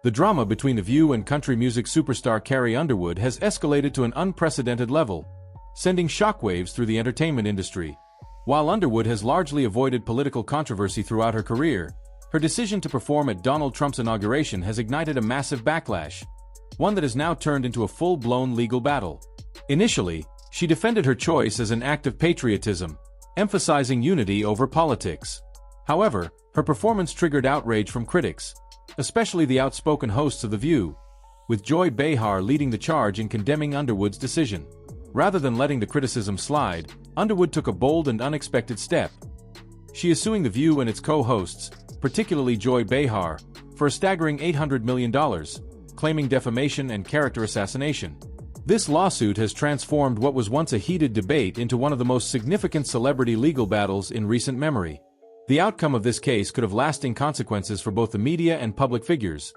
The drama between The View and country music superstar Carrie Underwood has escalated to an unprecedented level, sending shockwaves through the entertainment industry. While Underwood has largely avoided political controversy throughout her career, her decision to perform at Donald Trump's inauguration has ignited a massive backlash, one that has now turned into a full-blown legal battle. Initially, she defended her choice as an act of patriotism, emphasizing unity over politics. However, her performance triggered outrage from critics, especially the outspoken hosts of The View, with Joy Behar leading the charge in condemning Underwood's decision. Rather than letting the criticism slide, Underwood took a bold and unexpected step. She is suing The View and its co-hosts, particularly Joy Behar, for a staggering $800 million, claiming defamation and character assassination. This lawsuit has transformed what was once a heated debate into one of the most significant celebrity legal battles in recent memory. The outcome of this case could have lasting consequences for both the media and public figures,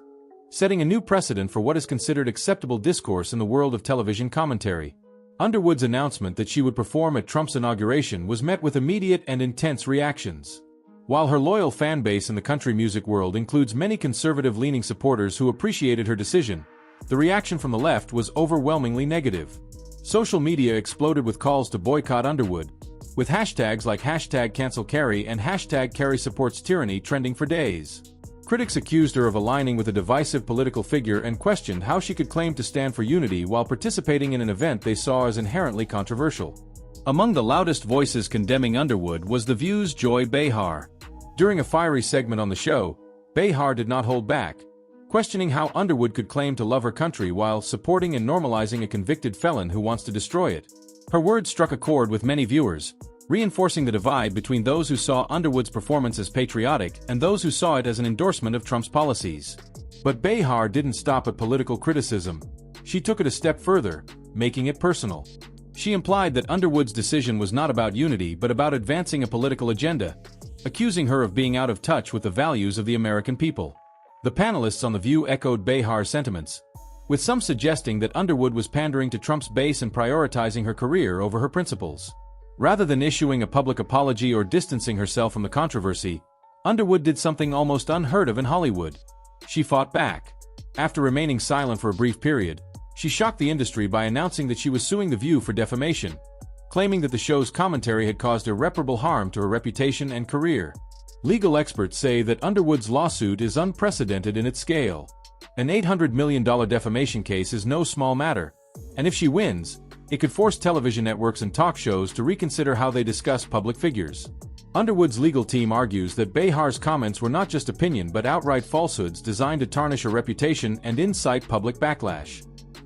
setting a new precedent for what is considered acceptable discourse in the world of television commentary. Underwood's announcement that she would perform at Trump's inauguration was met with immediate and intense reactions. While her loyal fan base in the country music world includes many conservative-leaning supporters who appreciated her decision, the reaction from the left was overwhelmingly negative. Social media exploded with calls to boycott Underwood, with hashtags like #CancelCarrie and #CarrieSupportsTyranny trending for days. Critics accused her of aligning with a divisive political figure and questioned how she could claim to stand for unity while participating in an event they saw as inherently controversial. Among the loudest voices condemning Underwood was The View's Joy Behar. During a fiery segment on the show, Behar did not hold back, questioning how Underwood could claim to love her country while supporting and normalizing a convicted felon who wants to destroy it. Her words struck a chord with many viewers, reinforcing the divide between those who saw Underwood's performance as patriotic and those who saw it as an endorsement of Trump's policies. But Behar didn't stop at political criticism. She took it a step further, making it personal. She implied that Underwood's decision was not about unity but about advancing a political agenda, accusing her of being out of touch with the values of the American people. The panelists on The View echoed Behar's sentiments, with some suggesting that Underwood was pandering to Trump's base and prioritizing her career over her principles. Rather than issuing a public apology or distancing herself from the controversy, Underwood did something almost unheard of in Hollywood. She fought back. After remaining silent for a brief period, she shocked the industry by announcing that she was suing The View for defamation, claiming that the show's commentary had caused irreparable harm to her reputation and career. Legal experts say that Underwood's lawsuit is unprecedented in its scale. An $800 million defamation case is no small matter, and if she wins, it could force television networks and talk shows to reconsider how they discuss public figures. Underwood's legal team argues that Behar's comments were not just opinion but outright falsehoods designed to tarnish her reputation and incite public backlash.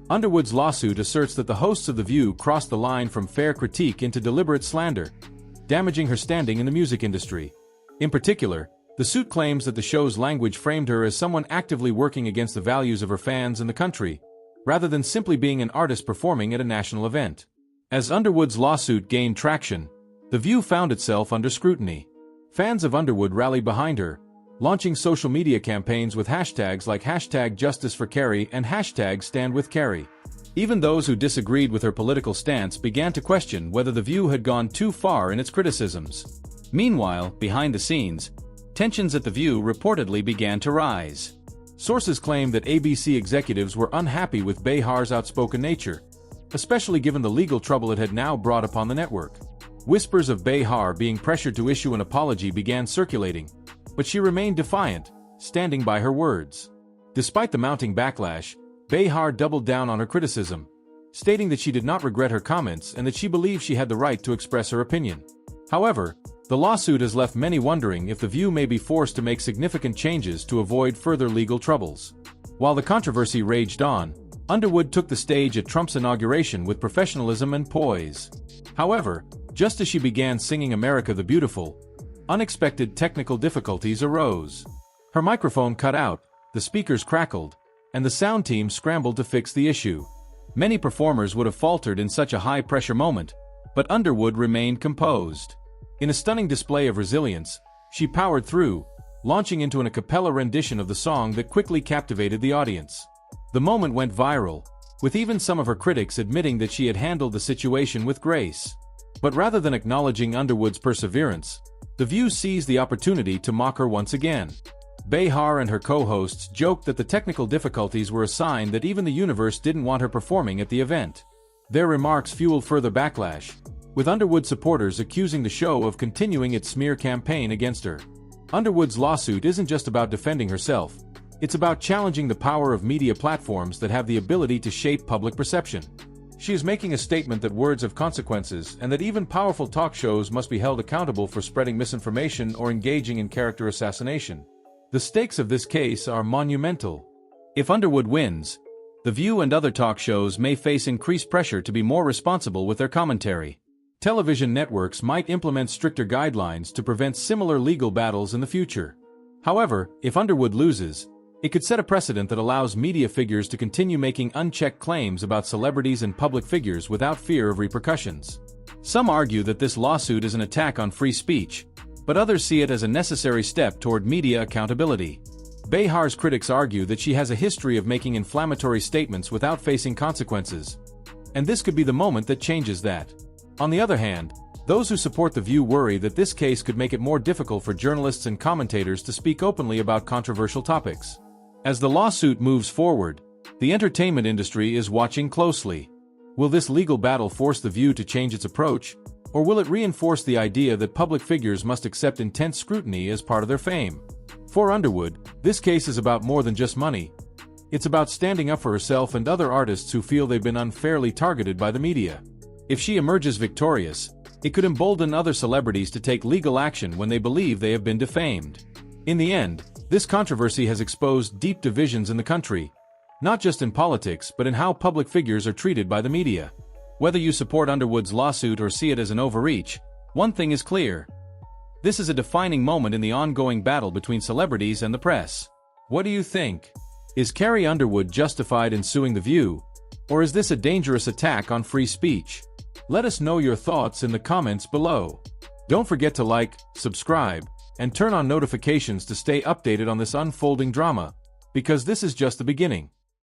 Underwood's lawsuit asserts that the hosts of The View crossed the line from fair critique into deliberate slander, damaging her standing in the music industry. In particular, the suit claims that the show's language framed her as someone actively working against the values of her fans and the country, rather than simply being an artist performing at a national event. As Underwood's lawsuit gained traction, The View found itself under scrutiny. Fans of Underwood rallied behind her, launching social media campaigns with hashtags like #JusticeForCarrie and #StandWithCarrie. Even those who disagreed with her political stance began to question whether The View had gone too far in its criticisms. Meanwhile, behind the scenes, tensions at The View reportedly began to rise. Sources claim that ABC executives were unhappy with Behar's outspoken nature, especially given the legal trouble it had now brought upon the network. Whispers of Behar being pressured to issue an apology began circulating, but she remained defiant, standing by her words. Despite the mounting backlash, Behar doubled down on her criticism, stating that she did not regret her comments and that she believed she had the right to express her opinion. However, the lawsuit has left many wondering if The View may be forced to make significant changes to avoid further legal troubles. While the controversy raged on, Underwood took the stage at Trump's inauguration with professionalism and poise. However, just as she began singing "America the Beautiful," unexpected technical difficulties arose. Her microphone cut out, the speakers crackled, and the sound team scrambled to fix the issue. Many performers would have faltered in such a high-pressure moment, but Underwood remained composed. In a stunning display of resilience, she powered through, launching into an a cappella rendition of the song that quickly captivated the audience. The moment went viral, with even some of her critics admitting that she had handled the situation with grace. But rather than acknowledging Underwood's perseverance, The View seized the opportunity to mock her once again. Behar and her co-hosts joked that the technical difficulties were a sign that even the universe didn't want her performing at the event. Their remarks fueled further backlash, with Underwood supporters accusing the show of continuing its smear campaign against her. Underwood's lawsuit isn't just about defending herself, it's about challenging the power of media platforms that have the ability to shape public perception. She is making a statement that words have consequences and that even powerful talk shows must be held accountable for spreading misinformation or engaging in character assassination. The stakes of this case are monumental. If Underwood wins, The View and other talk shows may face increased pressure to be more responsible with their commentary. Television networks might implement stricter guidelines to prevent similar legal battles in the future. However, if Underwood loses, it could set a precedent that allows media figures to continue making unchecked claims about celebrities and public figures without fear of repercussions. Some argue that this lawsuit is an attack on free speech, but others see it as a necessary step toward media accountability. Behar's critics argue that she has a history of making inflammatory statements without facing consequences, and this could be the moment that changes that. On the other hand, those who support The View worry that this case could make it more difficult for journalists and commentators to speak openly about controversial topics. As the lawsuit moves forward, the entertainment industry is watching closely. Will this legal battle force The View to change its approach, or will it reinforce the idea that public figures must accept intense scrutiny as part of their fame? For Underwood, this case is about more than just money. It's about standing up for herself and other artists who feel they've been unfairly targeted by the media. If she emerges victorious, it could embolden other celebrities to take legal action when they believe they have been defamed. In the end, this controversy has exposed deep divisions in the country, not just in politics but in how public figures are treated by the media. Whether you support Underwood's lawsuit or see it as an overreach, one thing is clear. This is a defining moment in the ongoing battle between celebrities and the press. What do you think? Is Carrie Underwood justified in suing The View, or is this a dangerous attack on free speech? Let us know your thoughts in the comments below. Don't forget to like, subscribe, and turn on notifications to stay updated on this unfolding drama, because this is just the beginning.